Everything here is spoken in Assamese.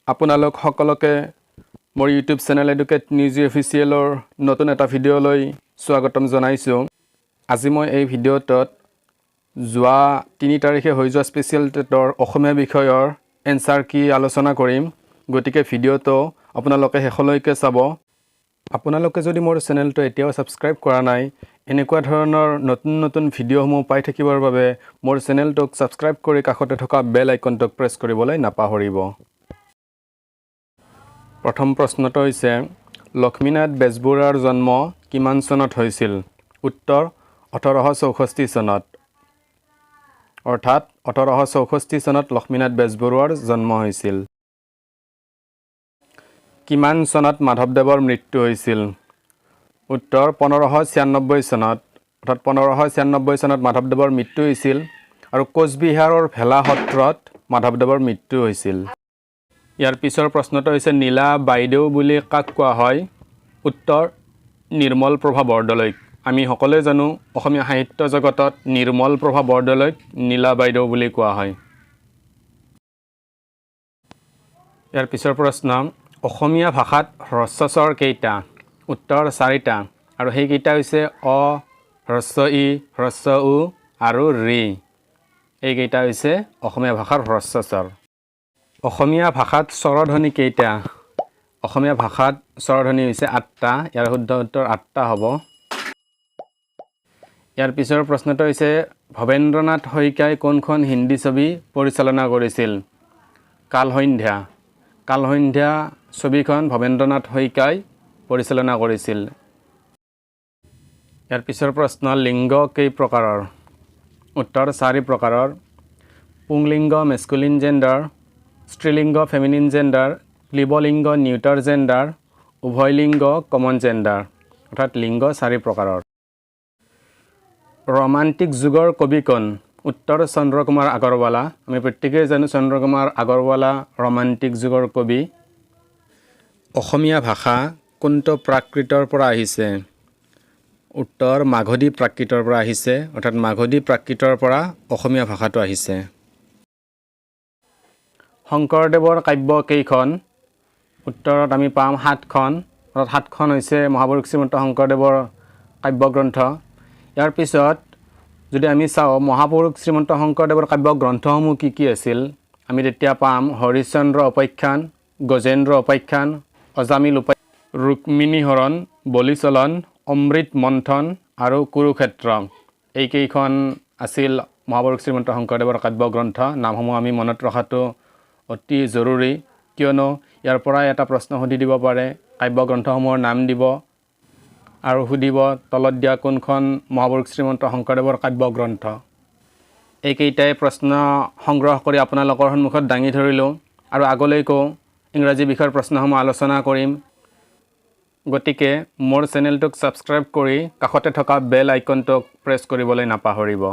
আপোনালোক সকলোকে মোৰ ইউটিউব চেনেল এডুকেট নিউজ অফিচিয়েলৰ নতুন এটা ভিডিঅ'লৈ স্বাগতম জনাইছোঁ। আজি মই এই ভিডিঅ'টোত যোৱা 3 তাৰিখে হৈ যোৱা স্পেচিয়েল টেটৰ অসমীয়া বিষয়ৰ এনসাৰ কি আলোচনা কৰিম। গতিকে ভিডিঅ'টো আপোনালোকে শেষলৈকে চাব। আপোনালোকে যদি মোৰ চেনেলটো এতিয়াও সাবস্ক্ৰাইব কৰা নাই, এনেকুৱা ধৰণৰ নতুন ভিডিঅ'সমূহ পাই থাকিবৰ বাবে মোৰ চেনেলটোক সাবস্ক্ৰাইব কৰি কাষতে থকা বেল আইকনটোক প্ৰেছ কৰিবলৈ নাপাহৰিব। প্ৰথম প্ৰশ্নটো হৈছে লক্ষ্মীনাথ বেজবৰুৱাৰ জন্ম কিমান চনত হৈছিল? উত্তৰ 1864 চনত। অৰ্থাৎ 1864 চনত লক্ষ্মীনাথ বেজবৰুৱাৰ জন্ম হৈছিল। কিমান চনত মাধৱদেৱৰ মৃত্যু হৈছিল? উত্তৰ 1596 চনত। অৰ্থাৎ 1596 চনত মাধৱদেৱৰ মৃত্যু হৈছিল আৰু কোচবিহাৰৰ ভেলা সত্ৰত মাধৱদেৱৰ মৃত্যু হৈছিল। ইয়াৰ পিছৰ প্ৰশ্নটো হৈছে নীলা বাইদেউ বুলি কাক কোৱা হয়? উত্তৰ নিৰ্মল প্ৰভা বৰদলৈক। আমি সকলোৱে জানো অসমীয়া সাহিত্য জগতত নিৰ্মল প্ৰভা বৰদলৈক নীলা বাইদেউ বুলি কোৱা হয়। ইয়াৰ পিছৰ প্ৰশ্ন অসমীয়া ভাষাত হ্ৰস্বস্বৰ কেইটা? উত্তৰ 4টা আৰু সেইকেইটা হৈছে অ, হ্ৰস্ব ই, হ্ৰস্ব উ আৰু ৰি। এইকেইটা হৈছে অসমীয়া ভাষাৰ হ্ৰস্বস্বৰ। অসমীয়া ভাষাত স্বৰধ্বনি কেইটা? অসমীয়া ভাষাত স্বৰধ্বনি হৈছে 8টা। ইয়াৰ শুদ্ধ উত্তৰ 8টা হ'ব। ইয়াৰ পিছৰ প্ৰশ্নটো হৈছে ভৱেন্দ্ৰনাথ শইকীয়াই কোনখন হিন্দী ছবি পৰিচালনা কৰিছিল? কালসন্ধ্যা। কালসন্ধ্যা ছবিখন ভৱেন্দ্ৰনাথ শইকীয়াই পৰিচালনা কৰিছিল। ইয়াৰ পিছৰ প্ৰশ্ন লিংগ কেই প্ৰকাৰৰ? উত্তৰ 4 প্ৰকাৰৰ। পুংলিংগ মেস্কুলিন জেণ্ডাৰ, স্ত্ৰীলিংগ ফেমিনিন জেণ্ডাৰ, ক্লিবলিংগ নিউটাৰ জেণ্ডাৰ, উভয়লিংগ কমন জেণ্ডাৰ। অৰ্থাৎ লিংগ 4 প্ৰকাৰৰ। ৰোমান্টিক যুগৰ কবি কোন? উত্তৰ চন্দ্ৰকুমাৰ আগৰৱালা। আমি প্ৰত্যেকেই জানো চন্দ্ৰকুমাৰ আগৰৱালা ৰোমান্টিক যুগৰ কবি। অসমীয়া ভাষা কোনটো প্ৰাকৃতৰ পৰা আহিছে? উত্তৰ মাগধী প্ৰাকৃতৰ পৰা আহিছে। অৰ্থাৎ মাগধী প্ৰাকৃতৰ পৰা অসমীয়া ভাষাটো আহিছে। শংকৰদেৱৰ কাব্য কেইখন? উত্তৰত আমি পাম 7খন। অৰ্থাৎ 7খন হৈছে মহাপুৰুষ শ্ৰীমন্ত শংকৰদেৱৰ কাব্যগ্ৰন্থ। ইয়াৰ পিছত যদি আমি চাওঁ মহাপুৰুষ শ্ৰীমন্ত শংকৰদেৱৰ কাব্যগ্ৰন্থসমূহ কি আছিল, আমি তেতিয়া পাম হৰিশ্চন্দ্ৰ উপাখ্যান, গজেন্দ্ৰ উপাখ্যান, অজামিল উপাখ্যান, ৰুক্মিণী হৰণ, বলিচলন, অমৃত মন্থন আৰু কুৰুক্ষেত্ৰ। এইকেইখন আছিল মহাপুৰুষ শ্ৰীমন্ত শংকৰদেৱৰ কাব্যগ্ৰন্থ। নামসমূহ আমি মনত ৰখাটো অতি জৰুৰী, কিয়নো ইয়াৰ পৰাই এটা প্ৰশ্ন সুধি দিব পাৰে। কাব্যগ্ৰন্থসমূহৰ নাম দিব আৰু সুধিব তলত দিয়া কোনখন মহাপুৰুষ শ্ৰীমন্ত শংকৰদেৱৰ কাব্যগ্ৰন্থ। এইকেইটাই প্ৰশ্ন সংগ্ৰহ কৰি আপোনালোকৰ সন্মুখত দাঙি ধৰিলোঁ আৰু আগলৈকো ইংৰাজী বিষয়ৰ প্ৰশ্নসমূহ আলোচনা কৰিম। গতিকে মোৰ চেনেলটোক ছাবস্ক্ৰাইব কৰি কাষতে থকা বেল আইকনটোক প্ৰেছ কৰিবলৈ নাপাহৰিব।